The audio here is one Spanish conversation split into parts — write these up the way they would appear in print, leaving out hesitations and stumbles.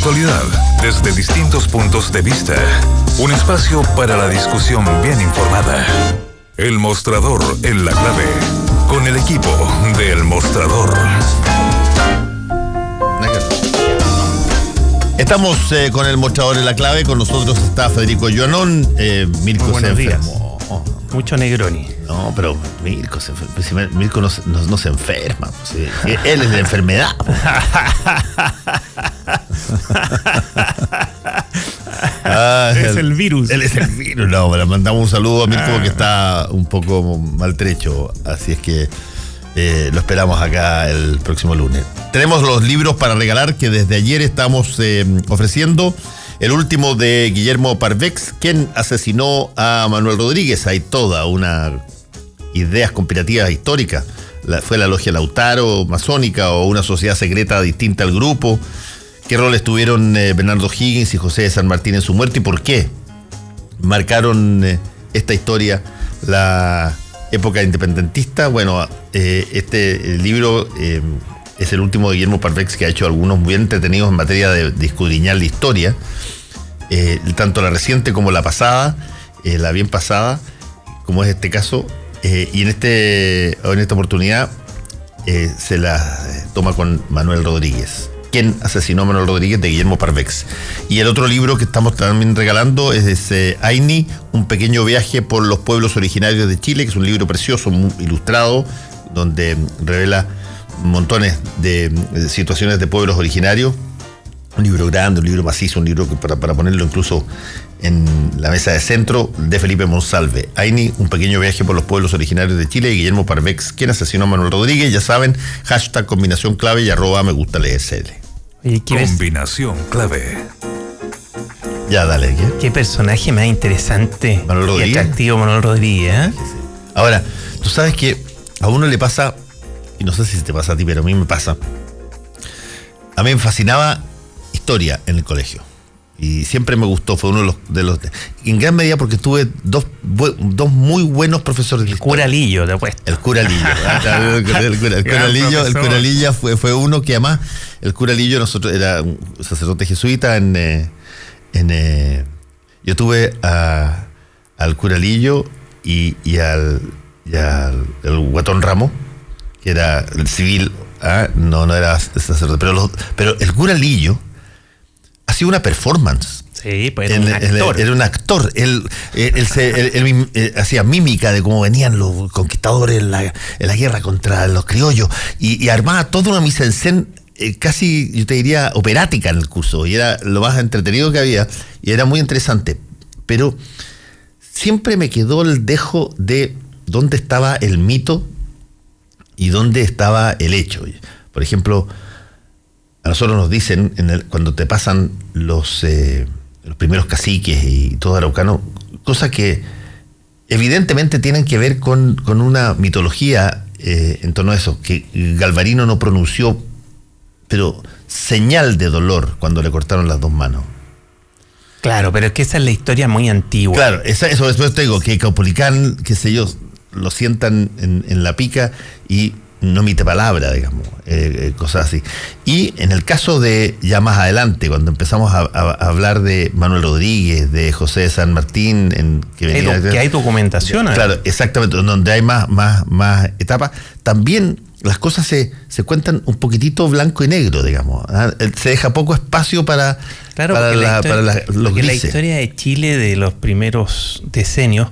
Actualidad desde distintos puntos de vista. Un espacio para la discusión bien informada. El Mostrador en la Clave. Con el equipo de El Mostrador. Estamos con El Mostrador en la Clave. Con nosotros está Federico Joanón. Mirko se enfermó. Mucho Negroni. No, pero Mirko se enferma. Mirko no se enferma. Pues, él es la enfermedad. Es el virus. Él es el virus. No, le mandamos un saludo a Mirko que está un poco maltrecho. Así es que lo esperamos acá el próximo lunes. Tenemos los libros para regalar que desde ayer estamos ofreciendo. El último de Guillermo Parvex, quien asesinó a Manuel Rodríguez. Hay toda una ideas conspirativas históricas. Fue la logia Lautaro, masónica o una sociedad secreta distinta al grupo. ¿Qué roles tuvieron Bernardo Higgins y José de San Martín en su muerte y por qué marcaron esta historia la época independentista? Bueno, este libro es el último de Guillermo Parvex, que ha hecho algunos muy entretenidos en materia de escudriñar la historia, tanto la reciente como la pasada, la bien pasada, como es este caso, y en esta oportunidad se la toma con Manuel Rodríguez. ¿Quién asesinó a Manuel Rodríguez? De Guillermo Parvex. Y el otro libro que estamos también regalando es Aini, un pequeño viaje por los pueblos originarios de Chile, que es un libro precioso, muy ilustrado, donde revela montones de situaciones de pueblos originarios. Un libro grande, un libro macizo, un libro que para ponerlo incluso en la mesa de centro, de Felipe Monsalve. Aini, un pequeño viaje por los pueblos originarios de Chile, y Guillermo Parvex, quien asesinó a Manuel Rodríguez. Ya saben, # combinación clave y @ me gusta leerse. Combinación clave. Ya, dale. ¿Qué personaje más interesante y atractivo Manuel Rodríguez, ¿eh? Sí. Ahora, tú sabes que a uno le pasa, y no sé si te pasa a ti, pero a mí me pasa. A mí me fascinaba historia en el colegio. Y siempre me gustó, fue uno de los en gran medida porque tuve dos muy buenos profesores de historia. Cura Lillo, te apuesto. El cura Lillo. El cura Lillo fue uno que además, el cura Lillo, nosotros era un sacerdote jesuita yo tuve al cura Lillo y al Guatón Ramos, que era el civil, no era sacerdote, pero el cura Lillo hacía una performance. Sí, pues era un actor. Era un actor. Él hacía mímica de cómo venían los conquistadores en la guerra contra los criollos y armaba toda una mise en scène casi, yo te diría, operática en el curso. Y era lo más entretenido que había y era muy interesante. Pero siempre me quedó el dejo de dónde estaba el mito y dónde estaba el hecho. Por ejemplo, a nosotros nos dicen, cuando te pasan los primeros caciques y todo araucano, cosas que evidentemente tienen que ver con una mitología en torno a eso, que Galvarino no pronunció, pero señal de dolor cuando le cortaron las dos manos. Claro, pero es que esa es la historia muy antigua. Claro, eso después te digo, que Caupolicán, qué sé yo, lo sientan en la pica y no emite palabra, digamos, cosas así. Y en el caso de, ya más adelante, cuando empezamos a hablar de Manuel Rodríguez, de José de San Martín, que hay documentación. Claro, exactamente, donde hay más etapas, también las cosas se cuentan un poquitito blanco y negro, digamos. Se deja poco espacio para los grises. La historia de Chile de los primeros decenios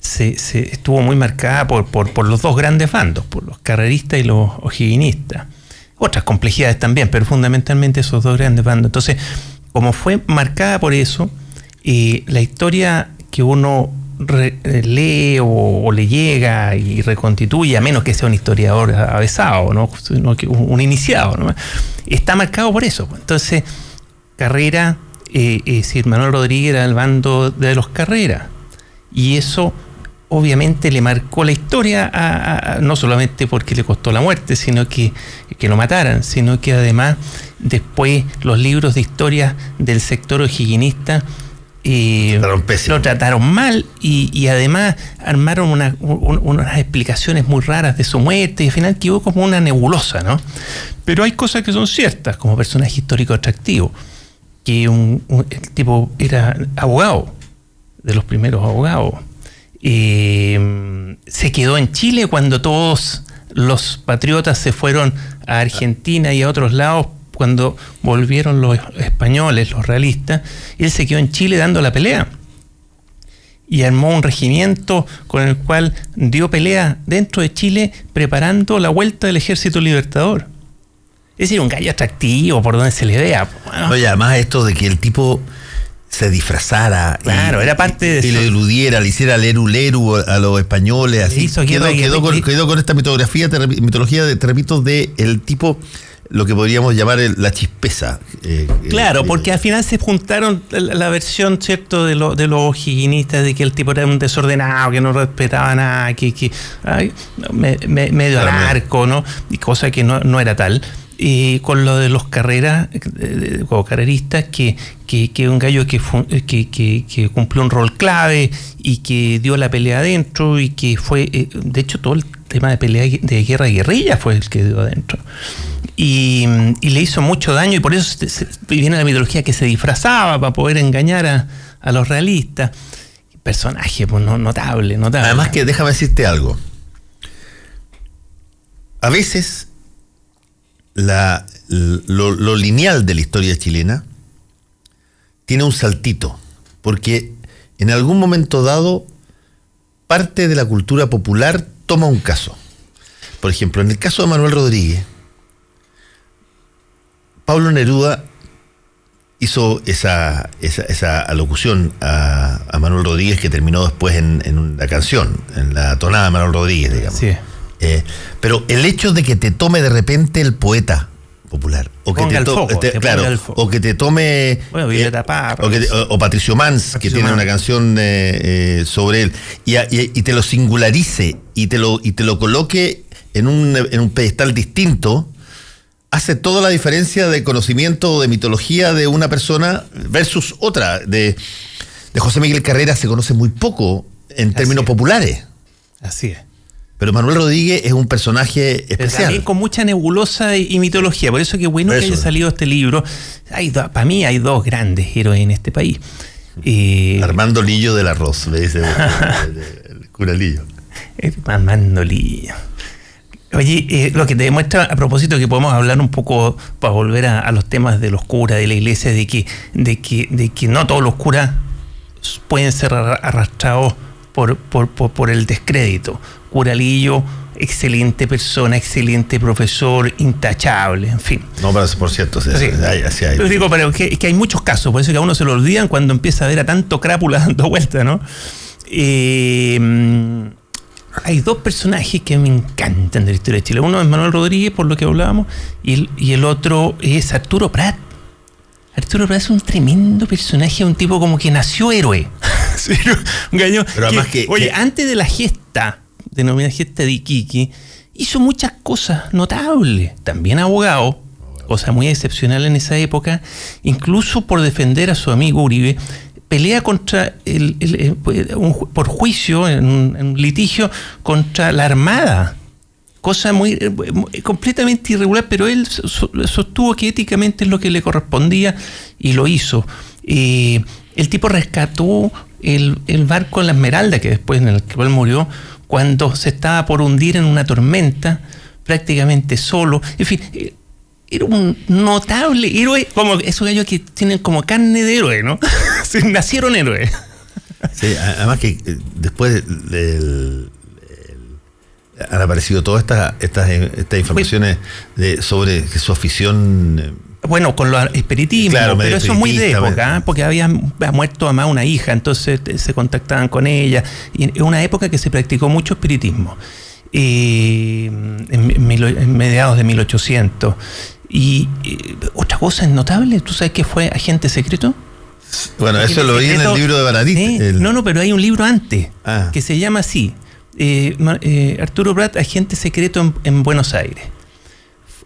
se estuvo muy marcada por los dos grandes bandos, por los carreristas y los o'higginistas. Otras complejidades también, pero fundamentalmente esos dos grandes bandos. Entonces, como fue marcada por eso, la historia que uno lee o le llega y reconstituye, a menos que sea un historiador avesado, ¿no? Sino que un iniciado, ¿no? Está marcado por eso. Entonces, Carrera, Manuel Rodríguez era el bando de los Carrera, y eso obviamente le marcó la historia, no solamente porque le costó la muerte, sino que lo mataran, sino que además después los libros de historia del sector o'higginista lo trataron mal y además armaron unas explicaciones muy raras de su muerte y al final quedó como una nebulosa, ¿no? Pero hay cosas que son ciertas, como personaje histórico atractivo. que el tipo era abogado, de los primeros abogados. Se quedó en Chile cuando todos los patriotas se fueron a Argentina y a otros lados, cuando volvieron los españoles, los realistas, y él se quedó en Chile dando la pelea. Y armó un regimiento con el cual dio pelea dentro de Chile, preparando la vuelta del Ejército Libertador. Es decir, un gallo atractivo por donde se le vea. Bueno. Oye, además esto de que el tipo se disfrazara, claro, era parte de y eso. le eludiera, le hiciera leru a los españoles, así hizo quedó con esta mitología, te repito, de el tipo, lo que podríamos llamar la chispeza. Claro, porque al final se juntaron la versión, ¿cierto?, de los higuinistas, de que el tipo era un desordenado, que no respetaba nada, medio arco, ¿no? Y cosa que no era tal. Y con lo de los carreristas, que un gallo que cumplió un rol clave y que dio la pelea adentro, y que fue, de hecho, todo el tema de pelea de guerra fue el que dio adentro. Y le hizo mucho daño, y por eso viene la mitología, que se disfrazaba para poder engañar a los realistas. Personaje pues, notable. Además que déjame decirte algo. A veces lo lineal de la historia chilena tiene un saltito, porque en algún momento dado parte de la cultura popular toma un caso. Por ejemplo, en el caso de Manuel Rodríguez, Pablo Neruda hizo esa alocución a Manuel Rodríguez, que terminó después en la canción, en la tonada de Manuel Rodríguez, digamos. Sí. Pero el hecho de que te tome de repente el poeta popular, o que o que te tome, bueno, Violeta Parra, o Patricio Mans, que tiene una canción sobre él, y te lo singularice y te lo coloque en un pedestal distinto, hace toda la diferencia de conocimiento o de mitología de una persona versus otra. De José Miguel Carrera se conoce muy poco en términos populares. Así es. Pero Manuel Rodríguez es un personaje especial. También con mucha nebulosa y mitología. Por eso que bueno que haya salido este libro. Para mí hay dos grandes héroes en este país. Armando Lillo del Arroz, le dice el cura Lillo. Armando Lillo. Oye, lo que te demuestra, a propósito, que podemos hablar un poco, para volver a los temas de los curas, de la iglesia, de que no todos los curas pueden ser arrastrados por el descrédito. Cura Lillo, excelente persona, excelente profesor, intachable, en fin. No, pero por cierto, sí, así hay. Pero digo, pero que hay muchos casos, por eso que a uno se lo olvidan cuando empieza a ver a tanto crápula dando vueltas, ¿no? Hay dos personajes que me encantan de la historia de Chile. Uno es Manuel Rodríguez, por lo que hablábamos, y el otro es Arturo Prat. Arturo Prat es un tremendo personaje, un tipo como que nació héroe. Un gallo pero además antes de la gesta, denominada gesta de Iquique, hizo muchas cosas notables. También abogado, cosa muy excepcional en esa época, incluso por defender a su amigo Uribe. Pelea contra por juicio, en un litigio contra la Armada. Cosa muy completamente irregular, pero él sostuvo que éticamente es lo que le correspondía y lo hizo. El tipo rescató el barco La Esmeralda, que después en el cual murió, cuando se estaba por hundir en una tormenta, prácticamente solo. En fin, era un notable héroe, como esos gallos que tienen como carne de héroe, ¿no? Nacieron héroes. Sí, además que después han aparecido todas estas informaciones sobre su afición. Bueno, con los espiritismos, claro, pero eso es muy de época, porque había muerto además una hija, entonces se contactaban con ella, y en una época que se practicó mucho espiritismo, en mediados de 1800. Y otra cosa notable, ¿tú sabes qué fue Agente Secreto? Bueno, eso lo vi en el libro de Baradit. No, pero hay un libro antes, que se llama así, Arturo Prat, Agente Secreto en Buenos Aires.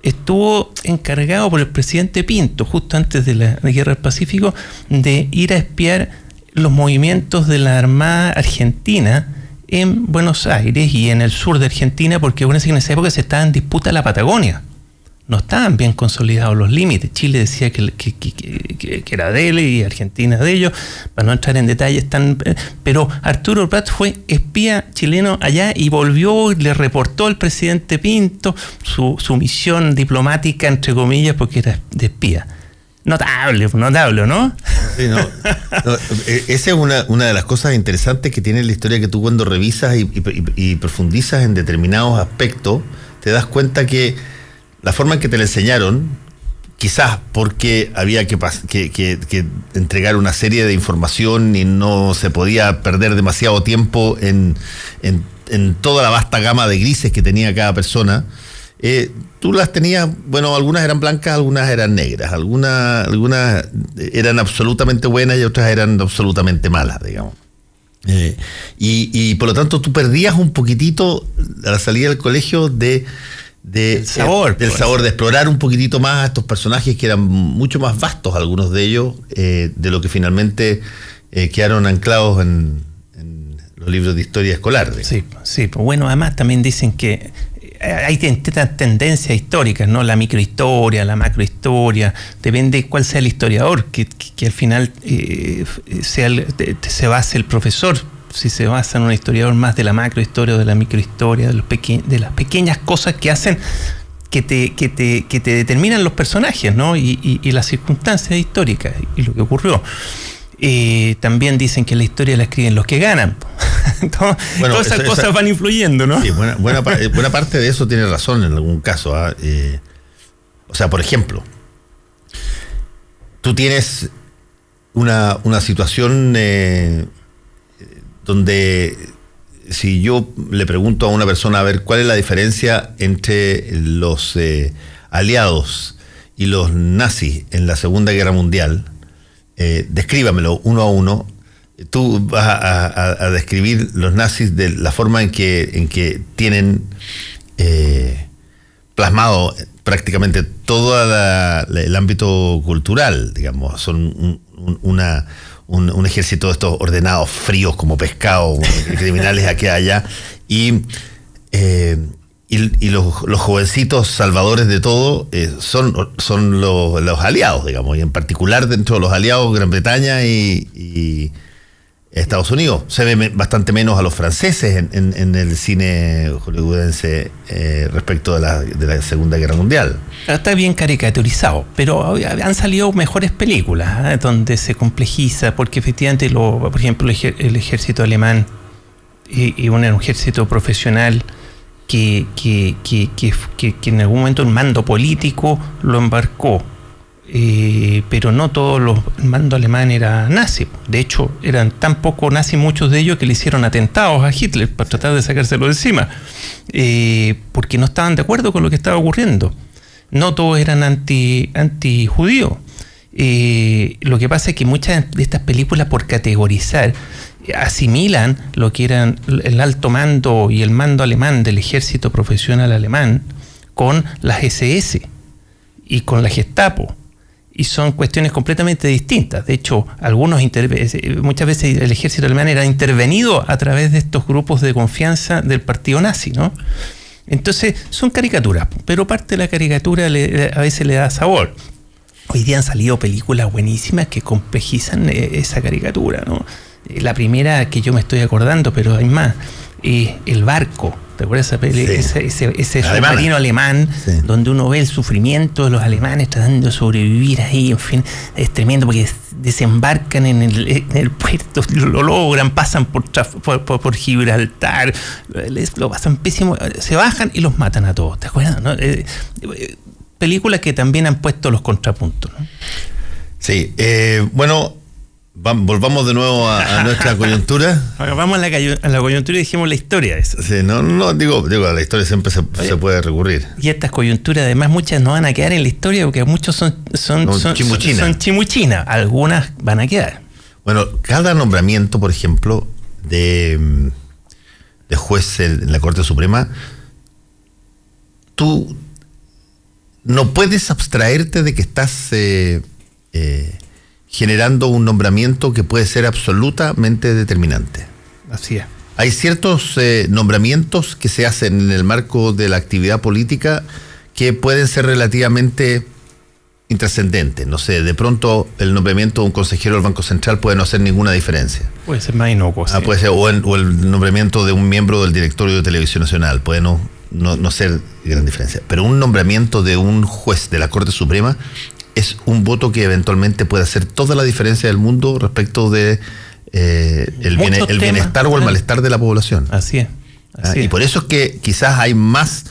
Estuvo encargado por el presidente Pinto, justo antes de la Guerra del Pacífico, de ir a espiar los movimientos de la Armada Argentina en Buenos Aires y en el sur de Argentina, porque bueno, en esa época se estaba en disputa la Patagonia. no estaban bien consolidados los límites. Chile decía que era de él y Argentina de ellos, para no entrar en detalles pero Arturo Prat fue espía chileno allá y volvió y le reportó al presidente Pinto su misión diplomática, entre comillas, porque era de espía. Notable, ¿no? Sí, no, esa es una de las cosas interesantes que tiene la historia, que tú cuando revisas y profundizas en determinados aspectos, te das cuenta que la forma en que te la enseñaron, quizás porque había que entregar una serie de información y no se podía perder demasiado tiempo en toda la vasta gama de grises que tenía cada persona, tú las tenías, bueno, algunas eran blancas, algunas eran negras, algunas eran absolutamente buenas y otras eran absolutamente malas, digamos. Y por lo tanto tú perdías un poquitito a la salida del colegio del sabor de explorar un poquitito más a estos personajes que eran mucho más vastos, algunos de ellos, de lo que finalmente quedaron anclados en los libros de historia escolar. Sí, bueno, además también dicen que hay tendencias históricas, ¿no? La microhistoria, la macrohistoria, depende cuál sea el historiador, que al final se base el profesor, si se basa en un historiador más de la macrohistoria o de la microhistoria, de las pequeñas cosas que hacen que te determinan los personajes, ¿no? Y las circunstancias históricas y lo que ocurrió. También dicen que la historia la escriben los que ganan. Bueno, todas esas cosas van influyendo, ¿no? Sí, buena parte de eso tiene razón en algún caso. O sea, por ejemplo, tú tienes una situación donde si yo le pregunto a una persona a ver cuál es la diferencia entre los aliados y los nazis en la Segunda Guerra Mundial, descríbamelo uno a uno. Tú vas a describir los nazis de la forma en que tienen plasmado prácticamente todo el ámbito cultural, digamos. Son un ejército de estos ordenados, fríos como pescado, criminales aquí allá, y los jovencitos salvadores de todo son los aliados, digamos, y en particular dentro de los aliados Gran Bretaña y Estados Unidos. Se ve bastante menos a los franceses en el cine hollywoodense respecto de la Segunda Guerra Mundial. Está bien caricaturizado, pero han salido mejores películas donde se complejiza, porque efectivamente, por ejemplo, el ejército alemán y un ejército profesional que en algún momento un mando político lo embarcó. Pero no todo el mando alemán era nazi. De hecho, eran tan poco nazi muchos de ellos que le hicieron atentados a Hitler para tratar de sacárselo de encima, porque no estaban de acuerdo con lo que estaba ocurriendo. No todos eran anti-judíos. Lo que pasa es que muchas de estas películas, por categorizar, asimilan lo que eran el alto mando y el mando alemán del ejército profesional alemán con las SS y con la Gestapo. Y son cuestiones completamente distintas. De hecho, muchas veces el ejército alemán era intervenido a través de estos grupos de confianza del partido nazi, ¿no? Entonces, son caricaturas, pero parte de la caricatura a veces le da sabor. Hoy día han salido películas buenísimas que complejizan esa caricatura, ¿no? La primera que yo me estoy acordando, pero hay más, El Barco. ¿Te acuerdas esa peli? Sí. Ese submarino alemán, sí, donde uno ve el sufrimiento de los alemanes tratando de sobrevivir ahí, en fin, es tremendo porque desembarcan en el puerto, lo logran, pasan por Gibraltar, lo pasan pésimo, se bajan y los matan a todos, ¿te acuerdas? ¿No? Películas que también han puesto los contrapuntos, ¿no? Sí, bueno, volvamos de nuevo a nuestra coyuntura. Vamos a la coyuntura y dijimos la historia de eso. Sí, digo, a la historia siempre se puede recurrir. Y estas coyunturas, además, muchas no van a quedar en la historia porque muchos son chimuchina. Algunas van a quedar. Bueno, cada nombramiento, por ejemplo, de juez en la Corte Suprema, tú no puedes abstraerte de que estás generando un nombramiento que puede ser absolutamente determinante. Así es. Hay ciertos nombramientos que se hacen en el marco de la actividad política que pueden ser relativamente intrascendentes. No sé, de pronto el nombramiento de un consejero del Banco Central puede no hacer ninguna diferencia. Puede ser más inocuo. Sí. Puede ser, o el nombramiento de un miembro del directorio de Televisión Nacional puede no ser gran diferencia. Pero un nombramiento de un juez de la Corte Suprema es un voto que eventualmente puede hacer toda la diferencia del mundo respecto de el bienestar o el malestar de la población. Así es. Y por eso es que quizás hay más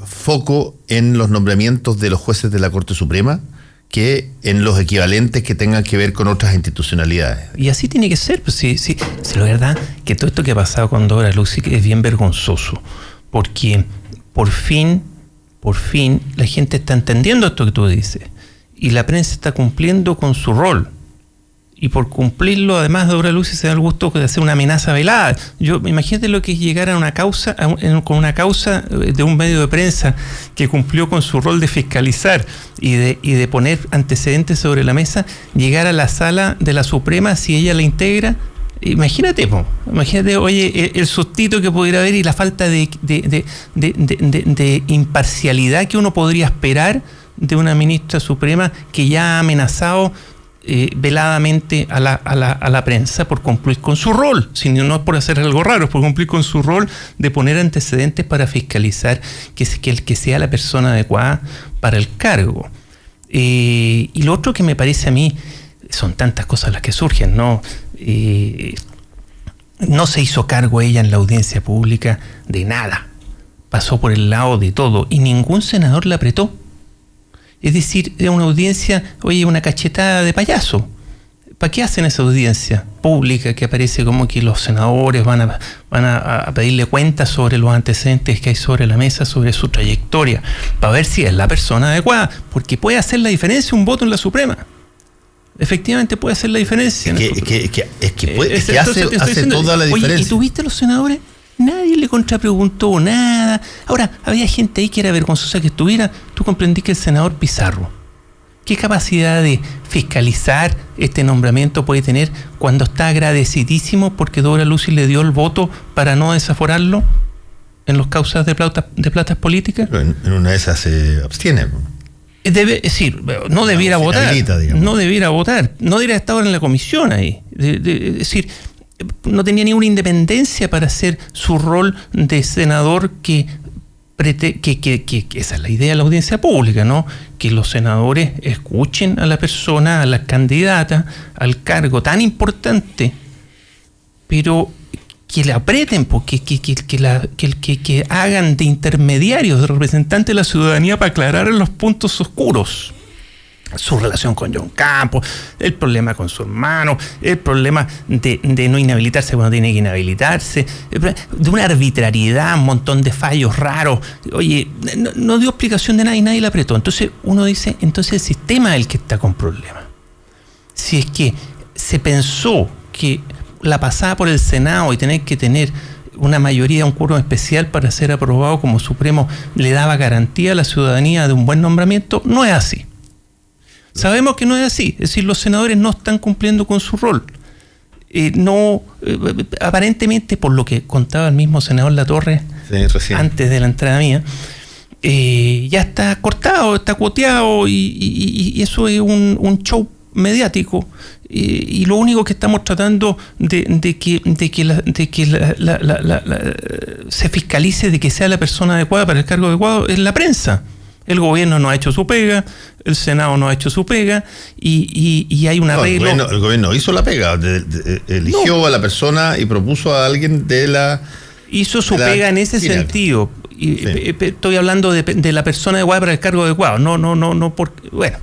foco en los nombramientos de los jueces de la Corte Suprema que en los equivalentes que tengan que ver con otras institucionalidades. Y así tiene que ser, pues sí, la verdad que todo esto que ha pasado con Dora Lucy es bien vergonzoso, porque por fin la gente está entendiendo esto que tú dices, y la prensa está cumpliendo con su rol. Y por cumplirlo, además, Dora Lucy se da el gusto de hacer una amenaza velada. Imagínate lo que es llegar a una causa, con una causa de un medio de prensa que cumplió con su rol de fiscalizar y de poner antecedentes sobre la mesa, llegar a la sala de la Suprema si ella la integra. Imagínate, oye, el sustito que pudiera haber y la falta de imparcialidad que uno podría esperar de una ministra suprema que ya ha amenazado veladamente a la prensa por cumplir con su rol, si no es por hacer algo raro, es por cumplir con su rol de poner antecedentes para fiscalizar que el que sea la persona adecuada para el cargo. Y lo otro que me parece a mí, son tantas cosas las que surgen, ¿no? No se hizo cargo ella en la audiencia pública de nada, pasó por el lado de todo y ningún senador la apretó. Es decir, era una audiencia, oye, una cachetada de payaso. ¿Para qué hacen esa audiencia pública que aparece como que los senadores van a pedirle cuentas sobre los antecedentes que hay sobre la mesa, sobre su trayectoria, para ver si es la persona adecuada? Porque puede hacer la diferencia un voto en la Suprema. Efectivamente puede hacer la diferencia. Hace toda la diferencia. Oye, ¿y tú viste a los senadores? Nadie le contrapreguntó nada. Ahora, había gente ahí que era vergonzosa que estuviera. Tú comprendí que el senador Pizarro, ¿qué capacidad de fiscalizar este nombramiento puede tener cuando está agradecidísimo porque Dora Lucy le dio el voto para no desaforarlo en las causas de platas políticas? En una de esas se abstiene. Es decir, no debiera votar. Habilita, no debiera votar. No debiera estar en la comisión ahí. Es decir, no tenía ninguna independencia para hacer su rol de senador que esa es la idea de la audiencia pública, ¿no? Que los senadores escuchen a la persona, a la candidata, al cargo tan importante, pero que la aprieten, porque que hagan de intermediarios, de representantes de la ciudadanía para aclarar los puntos oscuros. Su relación con John Campos, el problema con su hermano, el problema de no inhabilitarse cuando tiene que inhabilitarse, de una arbitrariedad, un montón de fallos raros. Oye, no dio explicación de nada y nadie la apretó. Entonces uno dice, entonces el sistema es el que está con problemas. Si es que se pensó que la pasada por el Senado y tener que tener una mayoría, un quórum especial para ser aprobado como Supremo le daba garantía a la ciudadanía de un buen nombramiento, no es así. Sabemos que no es así, es decir, los senadores no están cumpliendo con su rol. Aparentemente, por lo que contaba el mismo senador Latorre antes de la entrada mía, ya está cortado, está cuoteado y eso es un show mediático. Y lo único que estamos tratando de que se fiscalice de que sea la persona adecuada para el cargo adecuado es la prensa. El gobierno no ha hecho su pega, el Senado no ha hecho su pega y hay un arreglo. El gobierno hizo la pega, eligió a la persona y propuso a alguien de la... Hizo su pega en ese sentido. Estoy hablando de la persona adecuada para el cargo adecuado. No, porque... Bueno,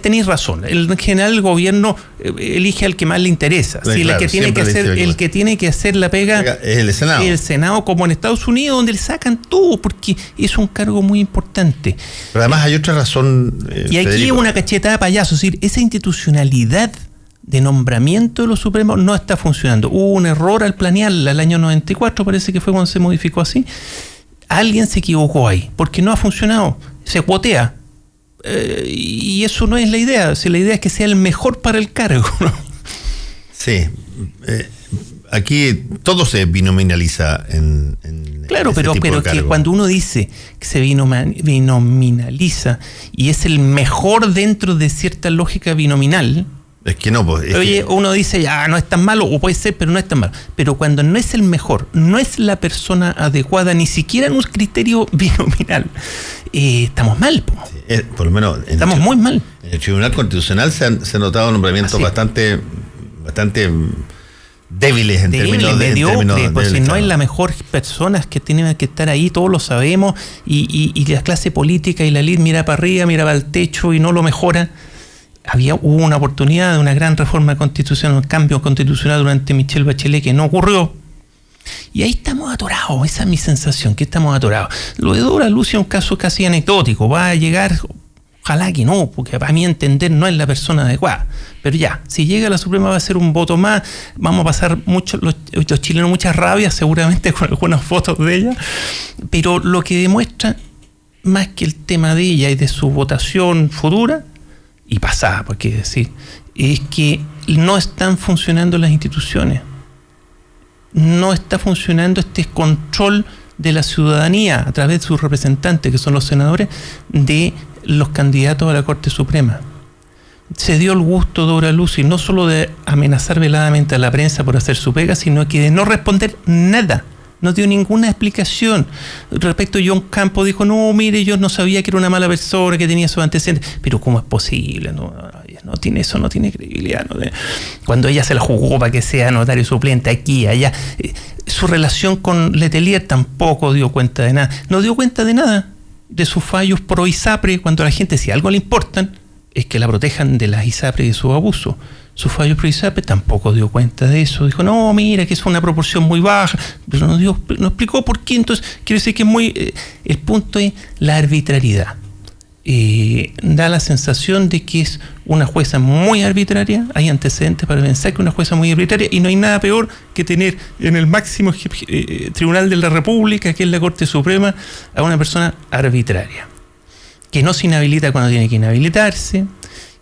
tenéis razón. En general el gobierno elige al que más le interesa. Sí, claro, el que tiene que hacer la pega es el Senado. El Senado, como en Estados Unidos, donde le sacan todo, porque es un cargo muy importante. Pero además hay otra razón. Y aquí Federico, una cachetada de payaso. Es decir, esa institucionalidad de nombramiento de los supremos no está funcionando. Hubo un error al planearla el año 94, parece que fue cuando se modificó así. Alguien se equivocó ahí, porque no ha funcionado. Se cuotea. Y eso no es la idea. Si la idea es que sea el mejor para el cargo, ¿no? Sí. aquí todo se binominaliza en claro, ese pero tipo de que cargo. cuando uno dice que se binominaliza y es el mejor dentro de cierta lógica binominal, Es que no, pues. oye, uno dice, ya, no es tan malo, o puede ser, pero no es tan malo. Pero cuando no es el mejor, no es la persona adecuada, ni siquiera en un criterio binominal, estamos mal. Po. Por lo menos. Estamos muy mal. En el Tribunal Constitucional se han notado nombramientos bastante débiles en términos de. Mediocre, pues si no Estado. es la mejor personas que tienen que estar ahí, todos lo sabemos, y la clase política y la elite mira para arriba, mira para el techo y no lo mejora. Hubo una oportunidad de una gran reforma constitucional, un cambio constitucional durante Michelle Bachelet que no ocurrió. Y ahí estamos atorados, esa es mi sensación, que estamos atorados. Lo de Dora Lucia es un caso casi anecdótico, va a llegar, ojalá que no, porque para mí entender no es la persona adecuada. Pero ya, si llega a la Suprema va a ser un voto más, vamos a pasar los chilenos muchas rabias, seguramente con algunas fotos de ella, pero lo que demuestra, más que el tema de ella y de su votación futura, y pasada, por qué decir, es que no están funcionando las instituciones. No está funcionando este control de la ciudadanía a través de sus representantes, que son los senadores, de los candidatos a la Corte Suprema. Se dio el gusto Dora Lucia no solo de amenazar veladamente a la prensa por hacer su pega, sino que de no responder nada. No dio ninguna explicación. Respecto a John Campos dijo, no, mire, yo no sabía que era una mala persona, que tenía sus antecedentes. Pero ¿cómo es posible? No tiene credibilidad. Cuando ella se la jugó para que sea notario suplente aquí, allá. Su relación con Letelier tampoco dio cuenta de nada. No dio cuenta de nada de sus fallos pro ISAPRE, cuando a la gente, si algo le importan, es que la protejan de las ISAPRE y de su abuso. Sus fallos pro ISAPRE tampoco dio cuenta de eso. Dijo, no, mira, que es una proporción muy baja. Pero no explicó por qué. Entonces, quiere decir que es muy... el punto es la arbitrariedad. Da la sensación de que es una jueza muy arbitraria. Hay antecedentes para pensar que es una jueza muy arbitraria, y no hay nada peor que tener en el máximo tribunal de la República, que es la Corte Suprema, a una persona arbitraria, que no se inhabilita cuando tiene que inhabilitarse,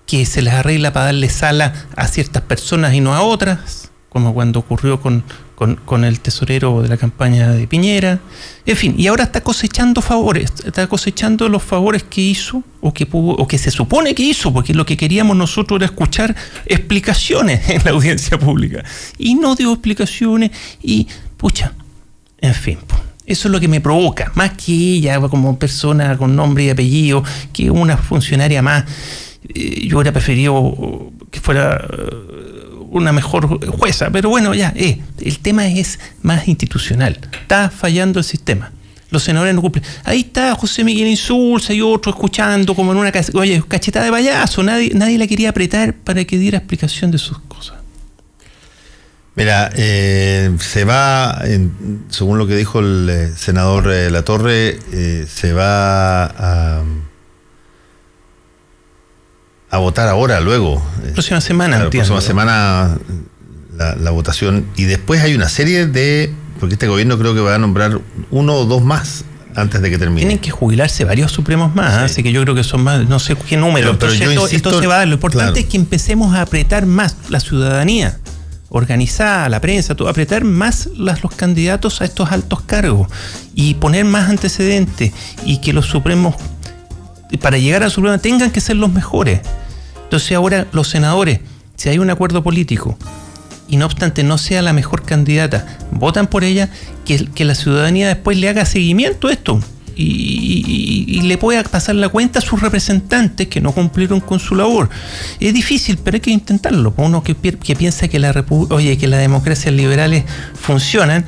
que se les arregla para darle sala a ciertas personas y no a otras, como cuando ocurrió con el tesorero de la campaña de Piñera. En fin, y ahora está cosechando favores, está cosechando los favores que hizo, o que se supone que hizo, porque lo que queríamos nosotros era escuchar explicaciones en la audiencia pública. Y no dio explicaciones, y pucha, en fin, eso es lo que me provoca, más que ella como persona con nombre y apellido, que una funcionaria más. Yo hubiera preferido que fuera una mejor jueza, pero bueno, ya, el tema es más institucional. Está fallando el sistema. Los senadores no cumplen. Ahí está José Miguel Insulza y otro escuchando como en una cachetada de payaso. Nadie la quería apretar para que diera explicación de sus cosas. Mira, se va, según lo que dijo el senador Latorre, se va a votar ahora, luego. Próxima semana, la entiendo. próxima semana la votación. Y después hay una serie porque este gobierno creo que va a nombrar 1 o 2 más antes de que termine. Tienen que jubilarse varios supremos más, sí. Así que yo creo que son más, no sé qué número. Pero Entonces esto se va a dar. Lo importante es que empecemos a apretar más la ciudadanía organizada, la prensa, todo, apretar más los candidatos a estos altos cargos y poner más antecedentes, y que los supremos, para llegar al Supremo, tengan que ser los mejores. Entonces ahora los senadores, si hay un acuerdo político y no obstante no sea la mejor candidata, votan por ella, que la ciudadanía después le haga seguimiento a esto y le pueda pasar la cuenta a sus representantes que no cumplieron con su labor. Es difícil, pero hay que intentarlo. Uno que piensa que que las democracias liberales funcionan,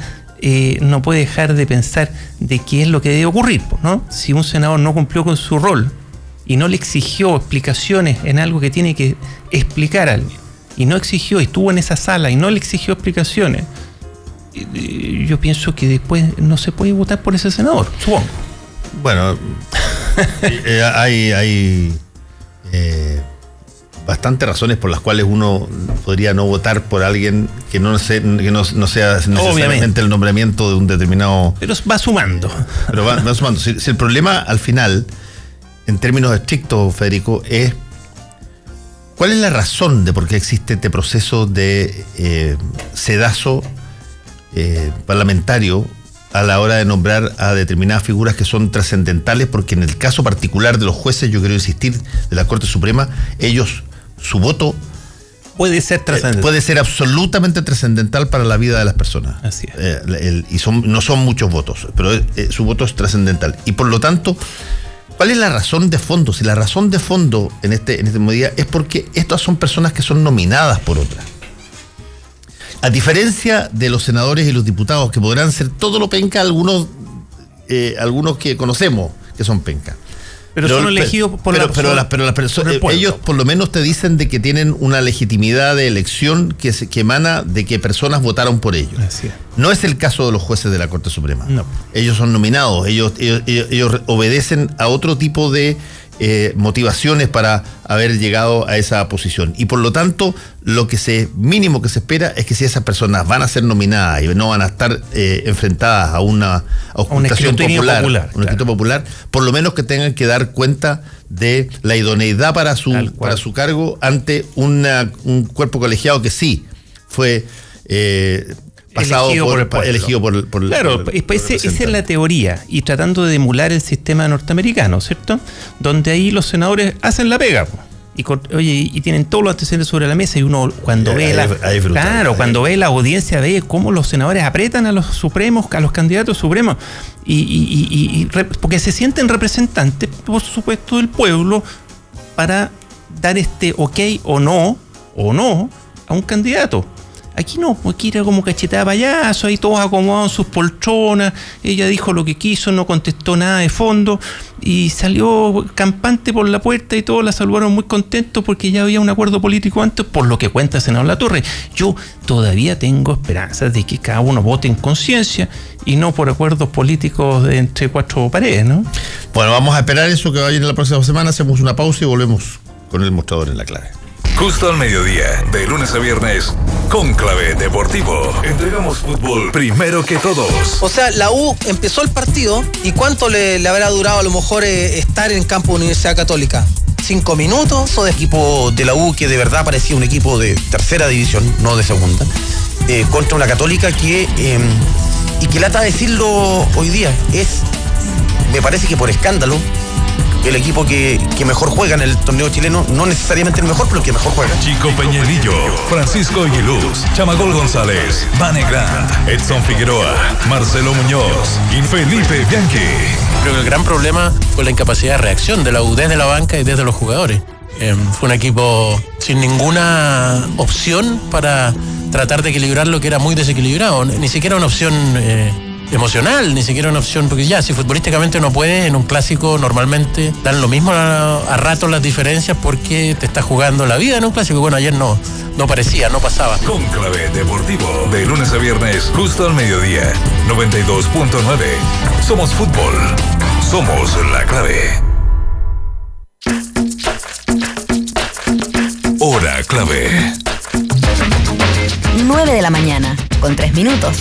no puede dejar de pensar de qué es lo que debe ocurrir, ¿no? Si un senador no cumplió con su rol y no le exigió explicaciones en algo que tiene que explicar a alguien, y no exigió, estuvo en esa sala y no le exigió explicaciones, yo pienso que después no se puede votar por ese senador, supongo. Bueno, hay bastantes razones por las cuales uno podría no votar por alguien que no sea necesariamente el nombramiento de un determinado... Pero va sumando. Pero va sumando. Si el problema al final, en términos estrictos, Federico, es ¿cuál es la razón de por qué existe este proceso de sedazo parlamentario a la hora de nombrar a determinadas figuras que son trascendentales, porque en el caso particular de los jueces, yo quiero insistir, de la Corte Suprema, su voto puede ser trascendental. Puede ser absolutamente trascendental para la vida de las personas. Así es. No son muchos votos, pero su voto es trascendental. Y por lo tanto, ¿cuál es la razón de fondo? Si la razón de fondo en este medida es porque estas son personas que son nominadas por otras. A diferencia de los senadores y los diputados, que podrán ser todo lo penca, algunos que conocemos que son penca. Pero son elegidos por las personas. Ellos por lo menos te dicen de que tienen una legitimidad de elección que emana de que personas votaron por ellos. Así es. No es el caso de los jueces de la Corte Suprema. No. Ellos son nominados, ellos obedecen a otro tipo de motivaciones para haber llegado a esa posición. Y por lo tanto, lo mínimo que se espera es que si esas personas van a ser nominadas y no van a estar enfrentadas a una auscultación popular, por lo menos que tengan que dar cuenta de la idoneidad para su cargo ante un cuerpo colegiado que sí fue elegido por el Claro, esa es la teoría, y tratando de emular el sistema norteamericano, ¿cierto? Donde ahí los senadores hacen la pega, y tienen todos los antecedentes sobre la mesa, y uno cuando ve la audiencia ve cómo los senadores apretan a los supremos, a los candidatos supremos, porque se sienten representantes, por supuesto, del pueblo, para dar ok o no a un candidato. Aquí no, aquí era como cachetada payaso, ahí todos acomodados en sus poltronas, ella dijo lo que quiso, no contestó nada de fondo y salió campante por la puerta y todos la saludaron muy contentos porque ya había un acuerdo político antes, por lo que cuenta el senador Latorre. Yo todavía tengo esperanzas de que cada uno vote en conciencia y no por acuerdos políticos entre cuatro paredes, ¿no? Bueno, vamos a esperar eso que vaya en la próxima semana, hacemos una pausa y volvemos con el mostrador en la clave. Justo al mediodía, de lunes a viernes, Cónclave Deportivo. Entregamos fútbol primero que todos. O sea, la U empezó el partido y ¿cuánto le habrá durado a lo mejor estar en campo de Universidad Católica? 5 minutos. O de equipo de la U que de verdad parecía un equipo de tercera división, no de segunda, contra una Católica que, y que lata decirlo hoy día, me parece que por escándalo, el equipo que mejor juega en el torneo chileno, no necesariamente el mejor, pero el que mejor juega. Chico Peñalillo, Francisco Aguiluz, Chamagol González, Vane Grant, Edson Figueroa, Marcelo Muñoz y Felipe Bianchi. Creo que el gran problema fue la incapacidad de reacción de la U desde la banca y desde los jugadores. Fue un equipo sin ninguna opción para tratar de equilibrar lo que era muy desequilibrado. Ni siquiera una opción emocional, ni siquiera una opción, porque ya, si futbolísticamente no puede, en un clásico normalmente dan lo mismo a ratos las diferencias porque te estás jugando la vida en un clásico. Bueno, ayer no parecía, no pasaba. Cónclave Deportivo, de lunes a viernes, justo al mediodía, 92.9. Somos fútbol, somos la clave. Hora clave. 9 de la mañana, con 3 minutos.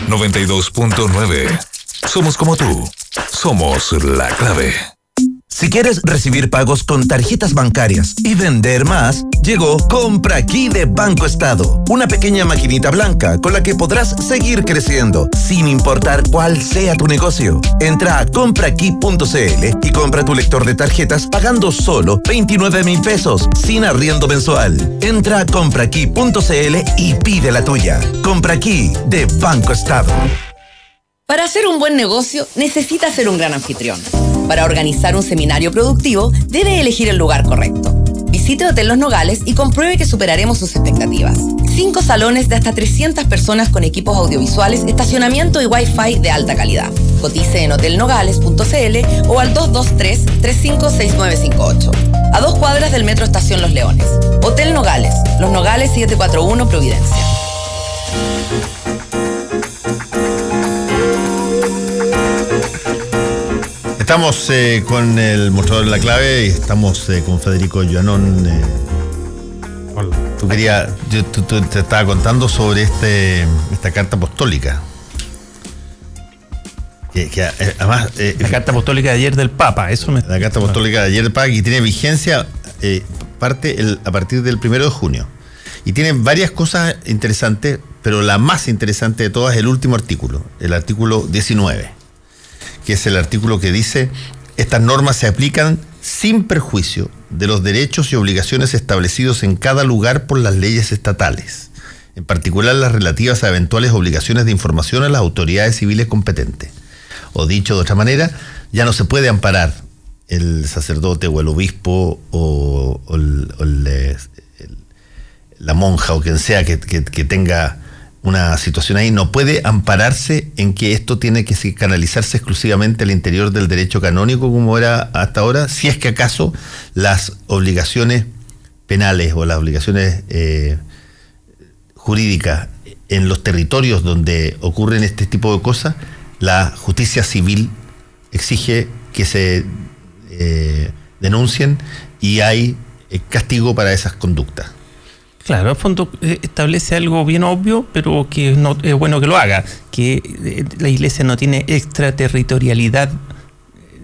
92.9. Somos como tú. Somos la clave. Si quieres recibir pagos con tarjetas bancarias y vender más, llegó Compra Aquí de Banco Estado. Una pequeña maquinita blanca con la que podrás seguir creciendo, sin importar cuál sea tu negocio. Entra a compraaquí.cl y compra tu lector de tarjetas pagando solo 29,000 pesos, sin arriendo mensual. Entra a compraaquí.cl y pide la tuya. Compra Aquí de Banco Estado. Para hacer un buen negocio, necesita ser un gran anfitrión. Para organizar un seminario productivo, debe elegir el lugar correcto. Visite Hotel Los Nogales y compruebe que superaremos sus expectativas. 5 salones de hasta 300 personas con equipos audiovisuales, estacionamiento y Wi-Fi de alta calidad. Cotice en hotelnogales.cl o al 223-356958. A 2 cuadras del Metro Estación Los Leones. Hotel Nogales, Los Nogales 741 Providencia. Estamos con el mostrador de la clave y estamos con Federico Llanón. Hola. Tú te estaba contando sobre esta carta apostólica. Que además... la carta apostólica de ayer del Papa, La carta apostólica de ayer del Papa, que tiene vigencia a partir del 1 de junio. Y tiene varias cosas interesantes, pero la más interesante de todas es el último artículo, el artículo 19, que es el artículo que dice: estas normas se aplican sin perjuicio de los derechos y obligaciones establecidos en cada lugar por las leyes estatales, en particular las relativas a eventuales obligaciones de información a las autoridades civiles competentes. O dicho de otra manera, ya no se puede amparar el sacerdote o el obispo o la monja o quien sea que tenga una situación ahí, no puede ampararse en que esto tiene que canalizarse exclusivamente al interior del derecho canónico como era hasta ahora, si es que acaso las obligaciones penales o las obligaciones jurídicas en los territorios donde ocurren este tipo de cosas, la justicia civil exige que se denuncien y hay castigo para esas conductas. Claro, al fondo establece algo bien obvio, pero que no es bueno que lo haga, que la Iglesia no tiene extraterritorialidad,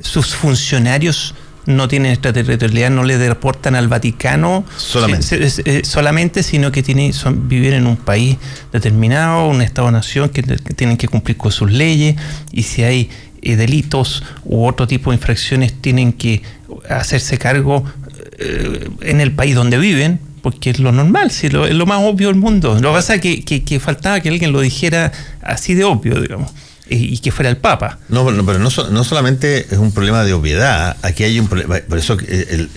sus funcionarios no tienen extraterritorialidad, no le deportan al Vaticano solamente, sino que viven en un país determinado, un Estado-nación que tienen que cumplir con sus leyes, y si hay delitos u otro tipo de infracciones tienen que hacerse cargo en el país donde viven, porque es lo normal, es lo más obvio del mundo. Lo que pasa es que faltaba que alguien lo dijera así de obvio, digamos, y que fuera el Papa. Pero no solamente es un problema de obviedad, aquí hay un problema. Por eso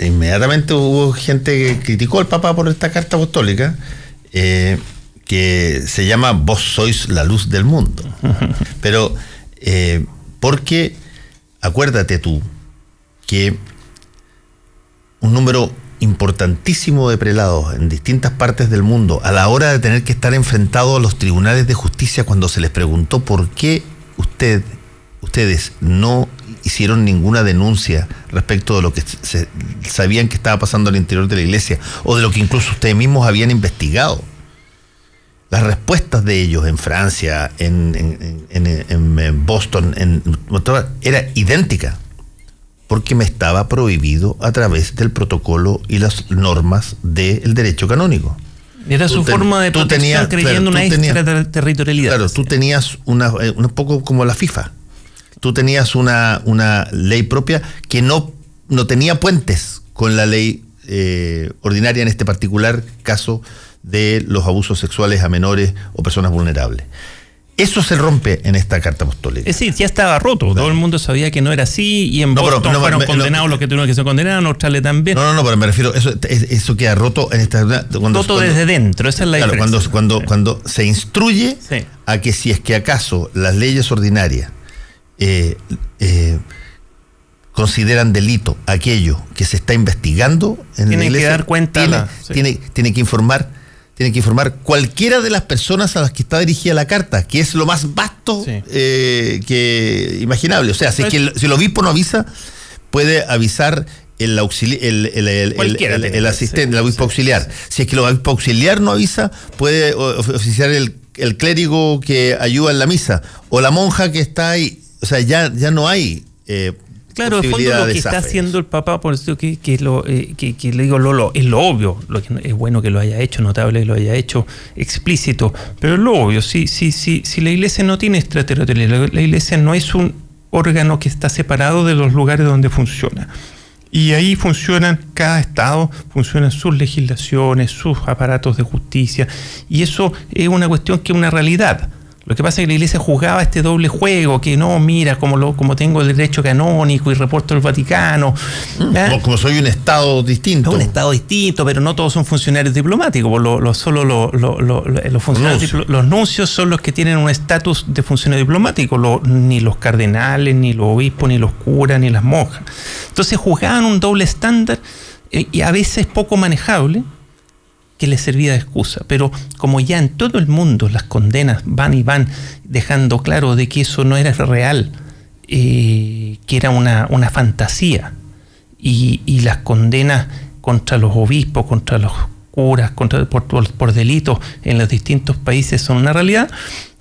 inmediatamente hubo gente que criticó al Papa por esta carta apostólica, que se llama Vos sois la luz del mundo. Pero porque acuérdate tú que un número importantísimo de prelados en distintas partes del mundo, a la hora de tener que estar enfrentados a los tribunales de justicia, cuando se les preguntó por qué ustedes no hicieron ninguna denuncia respecto de lo que sabían que estaba pasando al interior de la iglesia, o de lo que incluso ustedes mismos habían investigado, las respuestas de ellos en Francia, en Boston, era idéntica, porque me estaba prohibido a través del protocolo y las normas del derecho canónico. Era su forma de protección, creyendo una extraterritorialidad. Claro, tú tenías un poco como la FIFA. Tú tenías una ley propia que no tenía puentes con la ley ordinaria, en este particular caso de los abusos sexuales a menores o personas vulnerables. Eso se rompe en esta carta apostólica. Es decir, ya estaba roto. Claro. Todo el mundo sabía que no era así, y en Boston fueron condenados los que tuvieron que ser condenados, en Australia también. Pero me refiero, eso queda roto en esta... Roto desde dentro, esa es la diferencia. Cuando se instruye a que si es que acaso las leyes ordinarias consideran delito aquello que se está investigando en la iglesia, tiene que dar cuenta, tiene que informar cualquiera de las personas a las que está dirigida la carta, que es lo más vasto que imaginable. O sea, si el obispo no avisa, puede avisar el asistente, el obispo auxiliar. Si es que el obispo auxiliar no avisa, puede oficiar el clérigo que ayuda en la misa, o la monja que está ahí. O sea, ya no hay claro, en fondo lo que está haciendo el Papa, por eso que le digo, Lolo, es lo obvio, lo que es bueno que lo haya hecho, notable que lo haya hecho explícito, pero es lo obvio. Si la iglesia no tiene extraterritorialidad, la iglesia no es un órgano que está separado de los lugares donde funciona. Y ahí cada estado funcionan sus legislaciones, sus aparatos de justicia, y eso es una cuestión que es una realidad. Lo que pasa es que la iglesia jugaba este doble juego, que no, mira, como tengo el derecho canónico y reporto al Vaticano. Como soy un estado distinto. Un estado distinto, pero no todos son funcionarios diplomáticos. Solo los funcionarios, los nuncios son los que tienen un estatus de funcionario diplomático, ni los cardenales, ni los obispos, ni los curas, ni las monjas. Entonces jugaban un doble estándar y a veces poco manejable, que les servía de excusa. Pero como ya en todo el mundo las condenas van dejando claro de que eso no era real, que era una fantasía, y las condenas contra los obispos, contra los curas, por delitos en los distintos países son una realidad,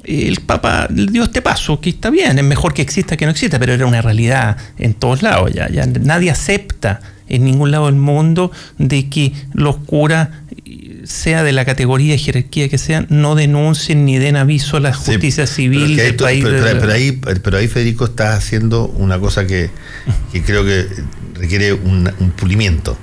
el Papa dio este paso, que está bien, es mejor que exista que no exista, pero era una realidad en todos lados. Ya nadie acepta en ningún lado del mundo de que los curas sea de la categoría y jerarquía que sea, no denuncien ni den aviso a la justicia civil del país. Pero ahí, Federico, estás haciendo una cosa que creo que requiere un pulimiento.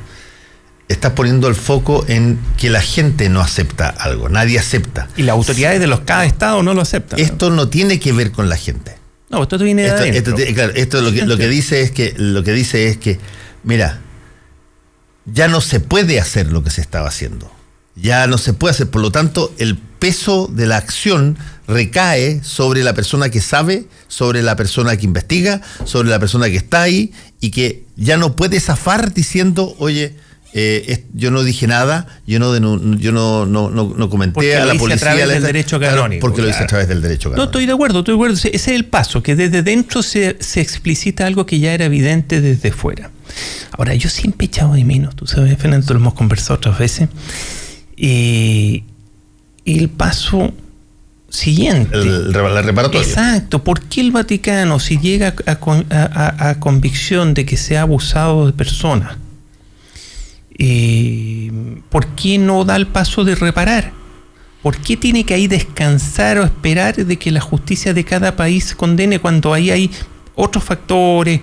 Estás poniendo el foco en que la gente no acepta algo, nadie acepta. Y las autoridades de cada estado no lo aceptan. Esto no tiene que ver con la gente. No, esto viene de adentro. Esto lo que dice es que, mira, ya no se puede hacer lo que se estaba haciendo. Ya no se puede hacer. Por lo tanto, el peso de la acción recae sobre la persona que sabe, sobre la persona que investiga, sobre la persona que está ahí, y que ya no puede zafar diciendo, oye, yo no dije nada, yo no comenté a la policía. Porque lo hice a través del derecho canónico. Porque lo hice a través del derecho canónico. No, estoy de acuerdo. Ese es el paso, que desde dentro se explicita algo que ya era evidente desde fuera. Ahora, yo siempre he echado de menos, tú sabes, Fernando, lo hemos conversado otras veces, el paso siguiente. La reparatoria. Exacto. ¿Por qué el Vaticano, si llega a convicción de que se ha abusado de personas, ¿por qué no da el paso de reparar? ¿Por qué tiene que ahí descansar o esperar de que la justicia de cada país condene cuando ahí hay otros factores,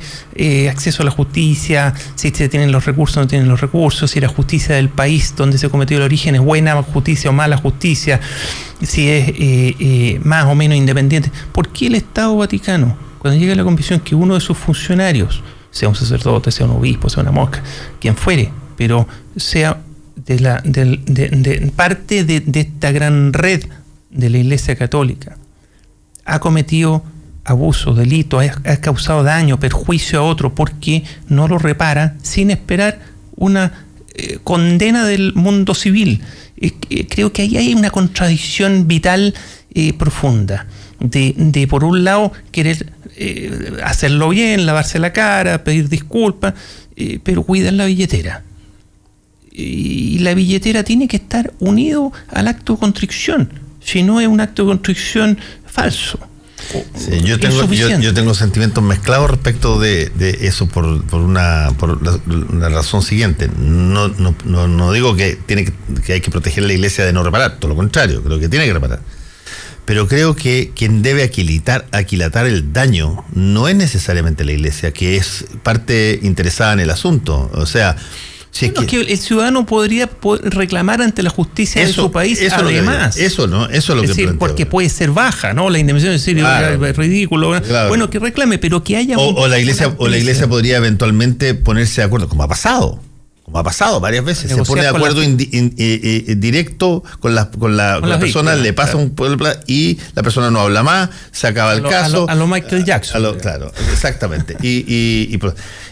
acceso a la justicia, si se tienen los recursos o no tienen los recursos, si la justicia del país donde se cometió el origen es buena justicia o mala justicia, si es más o menos independiente? ¿Por qué el Estado Vaticano, cuando llega a la convicción que uno de sus funcionarios, sea un sacerdote, sea un obispo, sea una monja, quien fuere, pero sea de parte de esta gran red de la Iglesia Católica, ha cometido abuso, delito, ha causado daño, perjuicio a otro, porque no lo repara sin esperar una condena del mundo civil? Creo que ahí hay una contradicción vital profunda de por un lado querer hacerlo bien, lavarse la cara, pedir disculpas, pero cuidar la billetera. Y la billetera tiene que estar unido al acto de contrición, si no es un acto de contrición falso. Sí, yo tengo sentimientos mezclados respecto de eso por una razón siguiente. No digo que hay que proteger a la iglesia de no reparar, todo lo contrario, creo que tiene que reparar. Pero creo que quien debe aquilatar el daño no es necesariamente la iglesia, que es parte interesada en el asunto. O sea, si bueno, es que el ciudadano podría reclamar ante la justicia de su país, además. Eso es lo que planteo. Porque puede ser baja, ¿no? La indemnización, es decir, es ridículo. Claro. Bueno, que reclame, pero que haya la iglesia podría eventualmente ponerse de acuerdo, como ha pasado varias veces. Se pone de acuerdo directo con la persona, víctimas, le pasa un pueblo y la persona no habla más, se acaba el caso. A lo Michael Jackson. Claro, exactamente.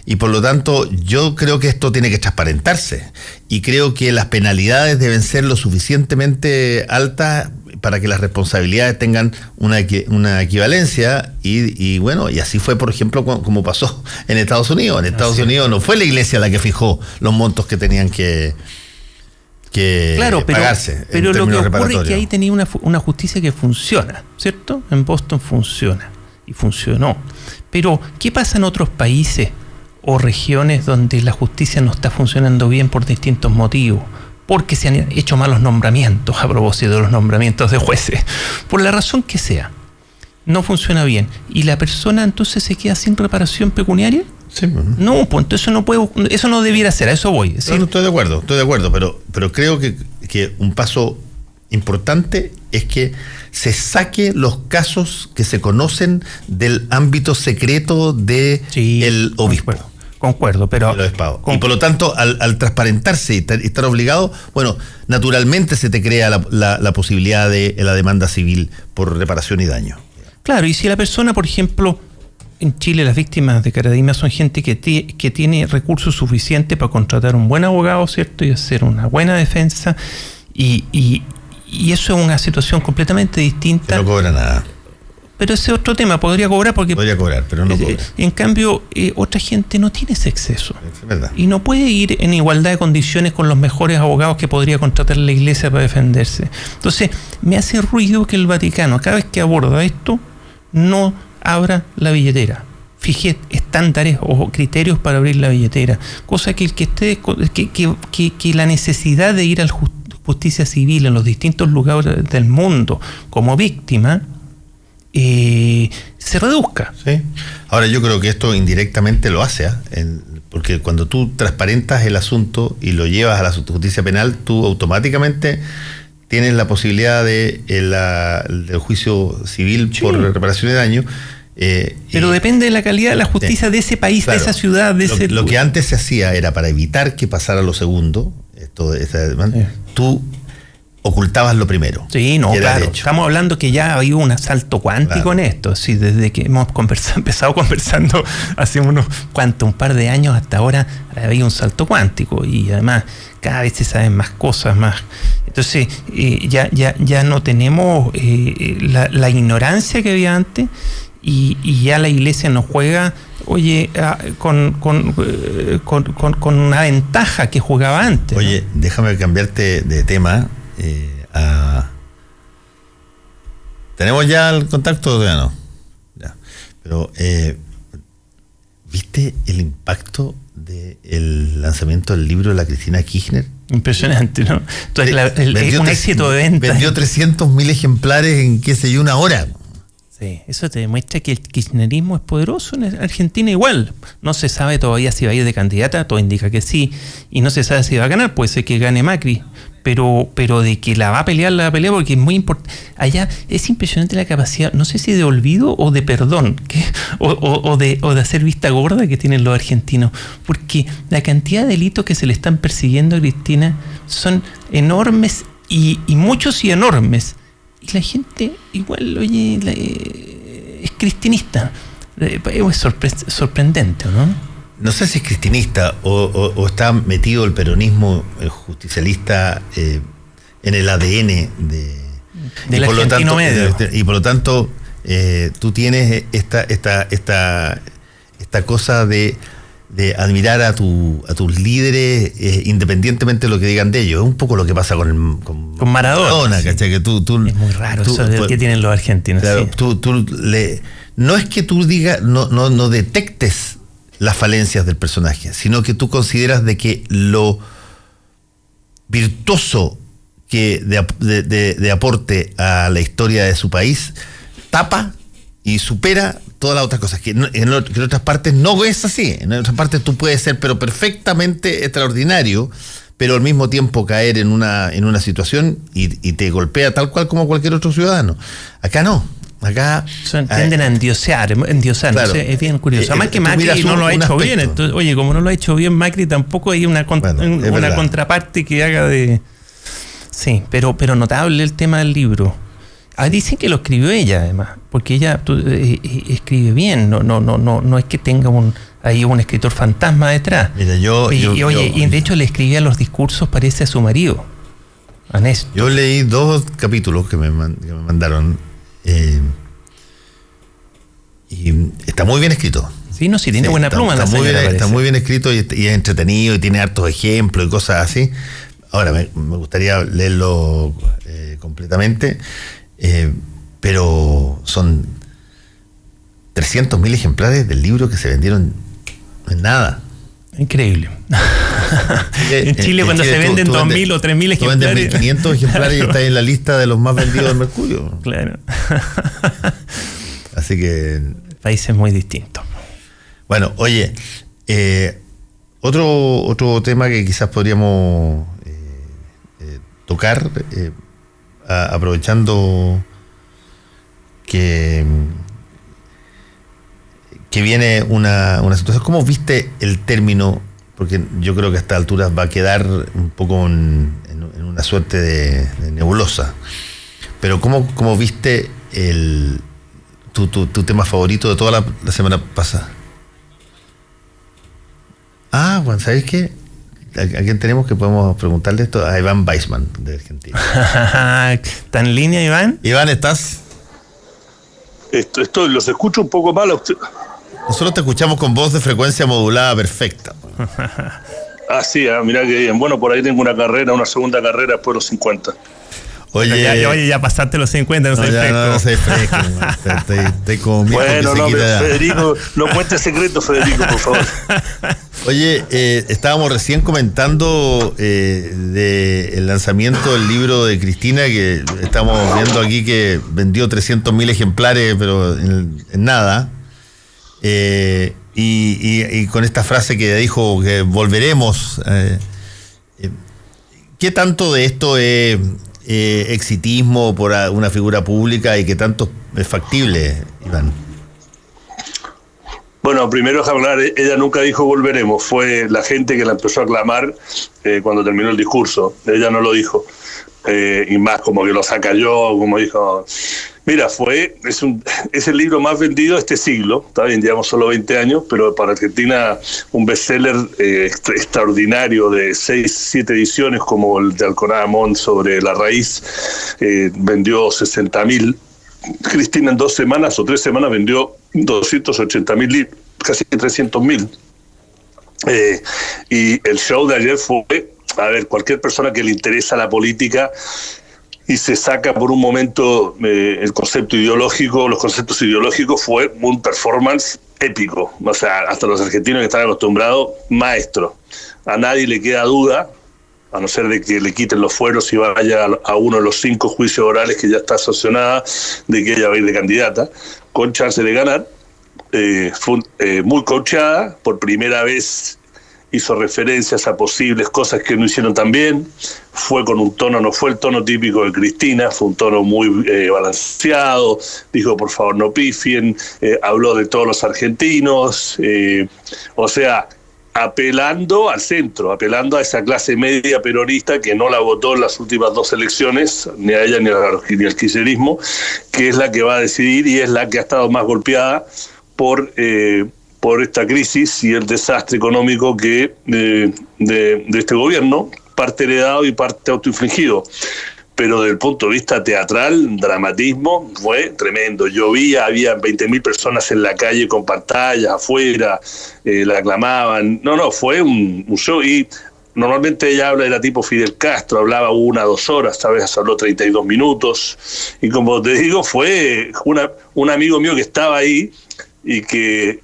Y por lo tanto, yo creo que esto tiene que transparentarse. Y creo que las penalidades deben ser lo suficientemente altas para que las responsabilidades tengan una equivalencia y bueno, y así fue, por ejemplo, como pasó en Estados Unidos. En Estados Unidos no fue la iglesia la que fijó los montos que tenían que pagarse. Pero lo que ocurre es que ahí tenía una justicia que funciona, ¿cierto? En Boston funciona y funcionó. Pero, ¿qué pasa en otros países o regiones donde la justicia no está funcionando bien por distintos motivos? Porque se han hecho malos nombramientos, a propósito de los nombramientos de jueces, por la razón que sea, no funciona bien, y la persona entonces se queda sin reparación pecuniaria. Sí, bueno. No, pues entonces eso no debiera ser, a eso voy. No, estoy de acuerdo, pero creo que un paso importante es que se saque los casos que se conocen del ámbito secreto del obispo. Concuerdo, pero... Y por lo tanto, al transparentarse y estar obligado, bueno, naturalmente se te crea la posibilidad de la demanda civil por reparación y daño. Claro, y si la persona, por ejemplo, en Chile las víctimas de Caradima son gente que tiene recursos suficientes para contratar un buen abogado, ¿cierto? Y hacer una buena defensa, y eso es una situación completamente distinta. Que no cobra nada. Pero ese es otro tema, podría cobrar, pero no cobra. En cambio, otra gente no tiene ese acceso. Es verdad. Y no puede ir en igualdad de condiciones con los mejores abogados que podría contratar la iglesia para defenderse. Entonces, me hace ruido que el Vaticano, cada vez que aborda esto, no abra la billetera. Fije estándares o criterios para abrir la billetera. Cosa que el que esté, que la necesidad de ir al justicia civil en los distintos lugares del mundo como víctima, se reduzca. Sí. Ahora yo creo que esto indirectamente lo hace, porque cuando tú transparentas el asunto y lo llevas a la justicia penal, tú automáticamente tienes la posibilidad del juicio civil por reparación de daño. Pero depende de la calidad de la justicia de ese país, claro, de esa ciudad, de ese... Lo que antes se hacía era para evitar que pasara lo segundo, tú ocultabas lo primero. Sí, no, claro. Estamos hablando que ya había un asalto cuántico, claro, en esto. Sí, desde que hemos empezado conversando hace un par de años hasta ahora, había un salto cuántico. Y además, cada vez se saben más cosas, más. Entonces, ya no tenemos la ignorancia que había antes. Y ya la iglesia nos juega, con una ventaja que jugaba antes. Oye, ¿no? Déjame cambiarte de tema. ¿Tenemos ya el contacto o ya no? Ya. Pero, ¿viste el impacto del lanzamiento del libro de la Cristina Kirchner? Impresionante, ¿no? Entonces, un éxito de venta. Vendió 300.000 ejemplares en, qué sé yo, una hora. Sí, eso te demuestra que el kirchnerismo es poderoso en Argentina igual. No se sabe todavía si va a ir de candidata, todo indica que sí, y no se sabe si va a ganar, puede ser que gane Macri, pero de que la va a pelear porque es muy importante. Allá es impresionante la capacidad, no sé si de olvido o de perdón, o de hacer vista gorda que tienen los argentinos, porque la cantidad de delitos que se le están persiguiendo a Cristina son enormes y muchos y enormes. Y la gente igual, es cristinista. Es sorprendente, ¿no? No sé si es cristinista o está metido el peronismo justicialista en el ADN del argentino medio. Y por lo tanto, tú tienes esta cosa de admirar a tus líderes independientemente de lo que digan de ellos. Es un poco lo que pasa con Maradona, sí. ¿Cachai? Que tú, es muy raro eso del que tienen los argentinos. Claro, sí. No es que tú digas, no detectes las falencias del personaje, sino que tú consideras de que lo virtuoso que de aporte a la historia de su país tapa y supera todas las otras cosas, que en otras partes no es así. En otras partes tú puedes ser pero perfectamente extraordinario, pero al mismo tiempo caer en una situación y te golpea tal cual como cualquier otro ciudadano. Acá no. Acá tienden a endiosar, claro, no sé, es bien curioso. Además que Macri no lo ha hecho bien. Entonces, como no lo ha hecho bien Macri, tampoco hay una contraparte que haga de... Sí, pero notable el tema del libro. Dicen que lo escribió ella, además, porque ella escribe bien, no es que tenga un escritor fantasma detrás. Mira, y de hecho le escribía los discursos, parece, a su marido, a Néstor. Yo leí 2 capítulos que me mandaron, y está muy bien escrito. Sí, no, sí, tiene buena pluma. Está muy bien escrito y es entretenido y tiene hartos ejemplos y cosas así. Ahora, me gustaría leerlo completamente. Pero son 300.000 ejemplares del libro que se vendieron en nada. Increíble. En Chile cuando se venden 2.000 o 3.000 ejemplares. Tú vendes 1.500 ejemplares y estás en la lista de los más vendidos del Mercurio. Claro. Así que... Países muy distintos. Bueno, oye, otro tema que quizás podríamos tocar... aprovechando que viene una situación. ¿Cómo viste el término? Porque yo creo que a esta altura va a quedar un poco en una suerte de nebulosa. Pero ¿cómo viste tu tema favorito de toda la semana pasada? Bueno, ¿sabéis qué? ¿A quién tenemos que podemos preguntarle esto? A Iván Weissman, de Argentina. ¿Está en línea, Iván? Iván, ¿estás? Estoy, los escucho un poco mal a usted. Nosotros te escuchamos con voz de frecuencia modulada perfecta. Sí, mirá que bien. Bueno, por ahí tengo una segunda carrera después de los 50. Oye, ya pasaste los 50, no soy fresco. Estoy como bueno, no, Federico, no cuentes secretos, Federico, por favor. Oye, estábamos recién comentando del lanzamiento del libro de Cristina, que estamos viendo aquí que vendió 300.000 ejemplares, pero en nada. Y con esta frase que dijo que volveremos. ¿Qué tanto de esto es exitismo por una figura pública y qué tanto es factible, Iván? Bueno, primero es hablar, ella nunca dijo volveremos, fue la gente que la empezó a aclamar cuando terminó el discurso, ella no lo dijo, y más como que lo saca yo, como dijo, mira, es el libro más vendido de este siglo, está bien, llevamos solo 20 años, pero para Argentina un bestseller extraordinario de 6-7 ediciones, como el de Alconada Mont sobre la raíz, vendió 60.000. Cristina en 2 semanas o 3 semanas vendió 280.000 libros, casi 300.000. Y el show de ayer fue, a ver, cualquier persona que le interesa la política y se saca por un momento el concepto ideológico, los conceptos ideológicos, fue un performance épico. O sea, hasta los argentinos que están acostumbrados, maestro. A nadie le queda duda, a no ser de que le quiten los fueros y vaya a uno de los 5 juicios orales que ya está sancionada, de que ella va a ir de candidata, con chance de ganar. Fue muy coachada, por primera vez hizo referencias a posibles cosas que no hicieron tan bien, fue con un tono, no fue el tono típico de Cristina, fue un tono muy balanceado, dijo por favor no pifien, habló de todos los argentinos, o sea, apelando al centro, apelando a esa clase media peronista que no la votó en las últimas 2 elecciones, ni a ella ni al kirchnerismo, que es la que va a decidir y es la que ha estado más golpeada por esta crisis y el desastre económico que de este gobierno, parte heredado y parte autoinfligido. Pero desde el punto de vista teatral, dramatismo, fue tremendo. Había 20.000 personas en la calle con pantallas afuera, la aclamaban. No, fue un show. Y normalmente ella era tipo Fidel Castro, hablaba 1 a 2 horas, esta vez habló 32 minutos. Y como te digo, fue un amigo mío que estaba ahí y que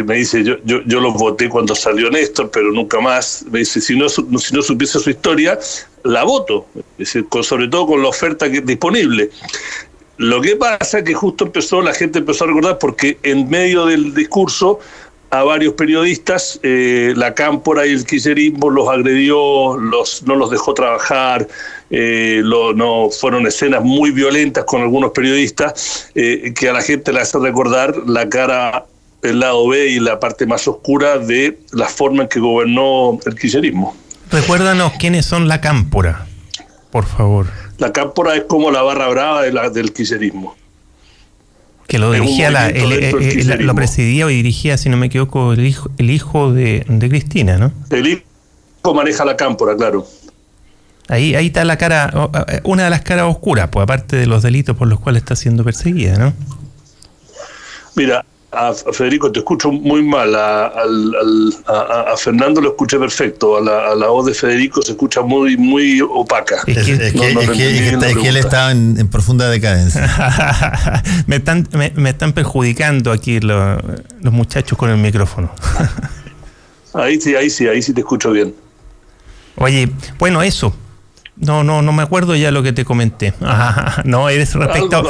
me dice, yo los voté cuando salió Néstor, pero nunca más. Me dice, si no supiese su historia, la voto, es decir, sobre todo con la oferta que es disponible. Lo que pasa es que justo la gente empezó a recordar, porque en medio del discurso a varios periodistas, la cámpora y el kirchnerismo los agredió, no los dejó trabajar, fueron escenas muy violentas con algunos periodistas, que a la gente le hace recordar la cara, el lado B y la parte más oscura de la forma en que gobernó el kirchnerismo. Recuérdanos quiénes son la cámpora, por favor. La cámpora es como la barra brava del kirchnerismo. Que lo dirigía, lo presidía y dirigía, si no me equivoco, el hijo de Cristina, ¿no? El hijo maneja la cámpora, claro. Ahí está la cara, una de las caras oscuras, pues aparte de los delitos por los cuales está siendo perseguida, ¿no? Mira, a Federico te escucho muy mal, a Fernando lo escuché perfecto, a la voz de Federico se escucha muy, muy opaca. Es que él está en profunda decadencia. me están perjudicando aquí los muchachos con el micrófono. Ahí sí te escucho bien. Oye, bueno, eso. No me acuerdo ya lo que te comenté. No, es respecto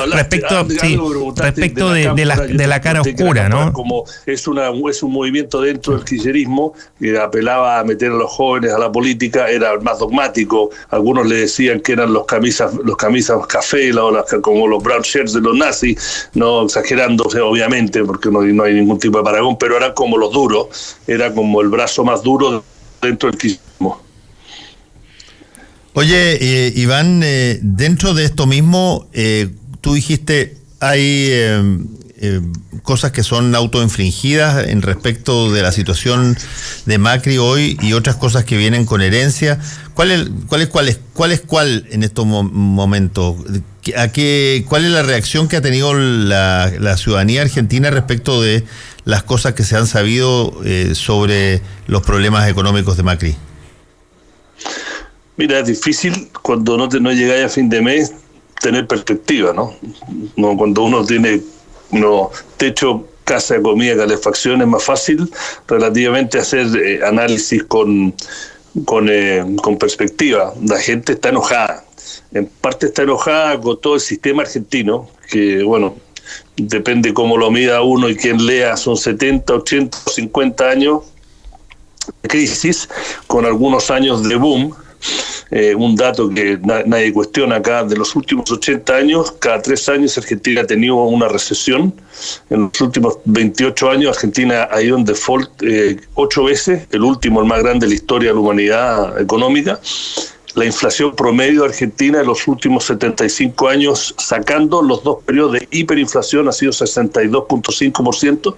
de la cara oscura, ¿no? Como es un movimiento dentro del kirchnerismo que apelaba a meter a los jóvenes a la política, era más dogmático. Algunos le decían que eran los camisas café, como los brown shirts de los nazis, no exagerándose obviamente, porque no hay ningún tipo de paragón, pero eran como los duros, era como el brazo más duro dentro del kirchnerismo. Oye, Iván, dentro de esto mismo, tú dijiste, hay cosas que son autoinfligidas en respecto de la situación de Macri hoy y otras cosas que vienen con herencia. ¿Cuál es cuál en estos momentos? ¿Cuál es la reacción que ha tenido la ciudadanía argentina respecto de las cosas que se han sabido sobre los problemas económicos de Macri? Mira, es difícil cuando no llegáis a fin de mes tener perspectiva, ¿no? Cuando uno tiene techo casa de comida, calefacción, es más fácil relativamente hacer análisis con perspectiva. La gente está enojada. En parte está enojada con todo el sistema argentino, que bueno, depende cómo lo mida uno y quien lea, son 70, 80, 50 años de crisis, con algunos años de boom. Un dato que nadie cuestiona acá: de los últimos 80 años, cada 3 años Argentina ha tenido una recesión. En los últimos 28 años Argentina ha ido en default 8 veces, el último, el más grande de la historia de la humanidad económica. La inflación promedio de Argentina en los últimos 75 años, sacando los 2 periodos de hiperinflación, ha sido 62.5%,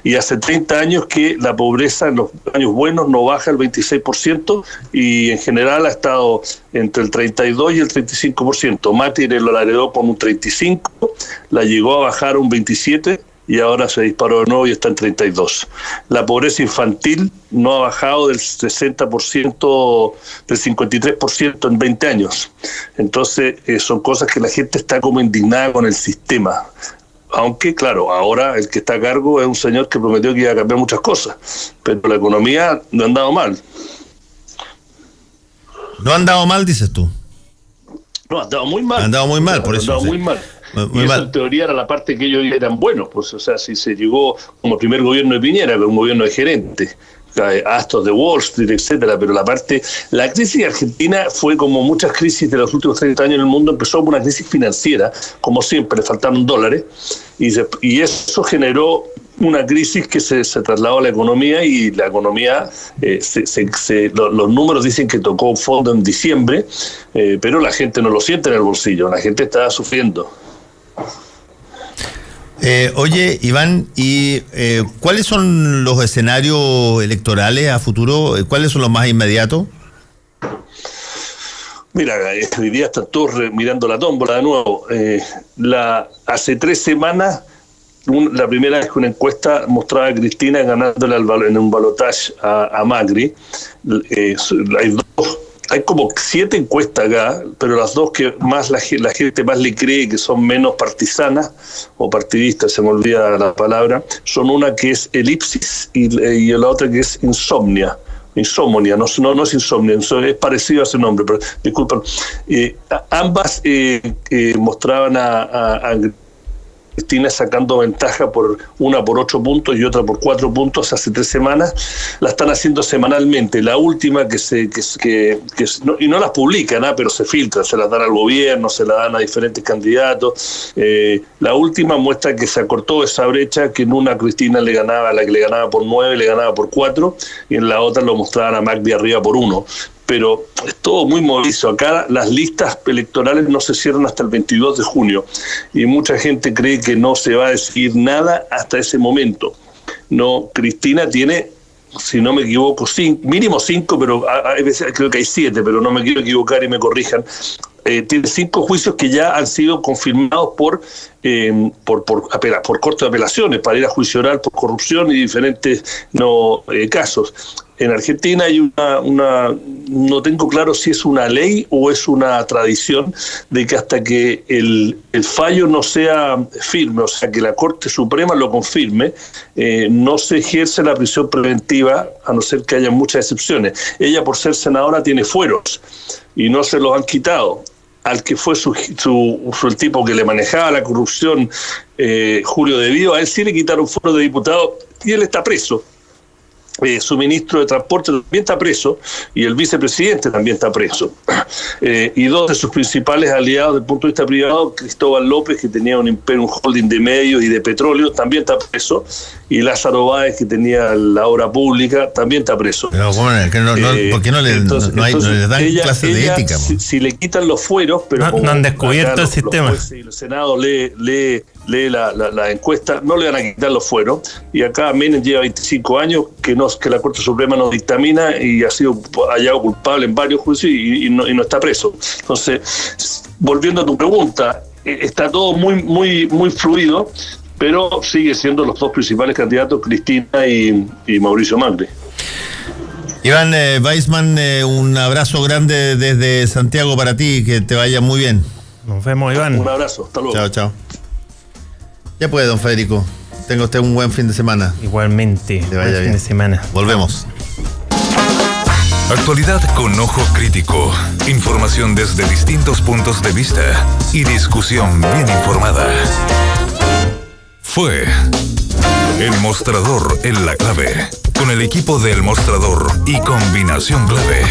y hace 30 años que la pobreza en los años buenos no baja el 26%, y en general ha estado entre el 32 y el 35%. Macri lo heredó con un 35%, la llegó a bajar a un 27%, y ahora se disparó de nuevo y está en 32. La pobreza infantil no ha bajado del 60%, del 53% en 20 años. Entonces son cosas que la gente está como indignada con el sistema. Aunque, claro, ahora el que está a cargo es un señor que prometió que iba a cambiar muchas cosas, pero la economía no ha andado mal. ¿No ha andado mal, dices tú? No, ha andado muy mal. Ha andado muy mal, por eso. Ha andado muy mal. Y eso en teoría era la parte que ellos eran buenos, pues, o sea, si se llegó como primer gobierno de Piñera, con un gobierno de gerente, Astos de Wall Street, etcétera, pero la crisis argentina fue como muchas crisis de los últimos 30 años en el mundo, empezó como una crisis financiera, como siempre, le faltaron dólares, y eso generó una crisis que se trasladó a la economía, y la economía, los números dicen que tocó fondo en diciembre, pero la gente no lo siente en el bolsillo, la gente está sufriendo. Oye, Iván, ¿y cuáles son los escenarios electorales a futuro? ¿Cuáles son los más inmediatos? Mira, hoy día están todos mirando la tómbola de nuevo. Hace 3 semanas, la primera vez que una encuesta mostraba a Cristina ganándole en un balotaje a Macri. Hay como 7 encuestas acá, pero las 2 que más la gente más le cree, que son menos partisanas o partidistas, se me olvida la palabra, son una que es elipsis y la otra que es insomnia, no es insomnia, es parecido a ese nombre, pero disculpen. Ambas mostraban a Cristina sacando ventaja, una por 8 puntos y otra por 4 puntos hace 3 semanas. La están haciendo semanalmente. La última y no las publican, pero se filtran, se las dan al gobierno, se las dan a diferentes candidatos. La última muestra que se acortó esa brecha, que en una Cristina le ganaba, a la que le ganaba por 9, le ganaba por 4, y en la otra lo mostraban a Macri arriba por 1. Pero es todo muy movido. Acá las listas electorales no se cierran hasta el 22 de junio y mucha gente cree que no se va a decidir nada hasta ese momento. No, Cristina tiene, si no me equivoco, mínimo 5, pero a veces creo que hay 7, pero no me quiero equivocar y me corrijan. Tiene 5 juicios que ya han sido confirmados por corte de apelaciones para ir a juicio oral por corrupción y diferentes casos. En Argentina hay no tengo claro si es una ley o es una tradición de que hasta que el fallo no sea firme, o sea, que la Corte Suprema lo confirme, no se ejerce la prisión preventiva, a no ser que haya muchas excepciones. Ella, por ser senadora, tiene fueros y no se los han quitado. Al que fue el tipo que le manejaba la corrupción, Julio De Vido, a él sí le quitaron fuero de diputado y él está preso. Su ministro de Transporte también está preso y el vicepresidente también está preso. Y 2 de sus principales aliados desde el punto de vista privado, Cristóbal López, que tenía un holding de medios y de petróleo, también está preso, y Lázaro Báez, que tenía la obra pública, también está preso. Pero bueno, ¿por qué no les dan clases de ética? Si le quitan los fueros, pero no han descubierto el sistema. Si el Senado lee la encuesta, no le van a quitar los fueros, y acá Menem lleva 25 años que la Corte Suprema no dictamina y ha sido hallado culpable en varios juicios y no está preso. Entonces, volviendo a tu pregunta, está todo muy, muy, muy fluido, pero sigue siendo los 2 principales candidatos, Cristina y Mauricio Macri. Iván Weissman, un abrazo grande desde Santiago para ti, que te vaya muy bien. Nos vemos, Iván. Un abrazo, hasta luego. Chao. Ya puede, don Federico. Tenga usted un buen fin de semana. Igualmente, Que vaya buen bien. fin de semana. Volvemos. Actualidad con ojo crítico, información desde distintos puntos de vista y discusión bien informada. Fue El Mostrador en la Clave, con el equipo del Mostrador y Combinación Clave.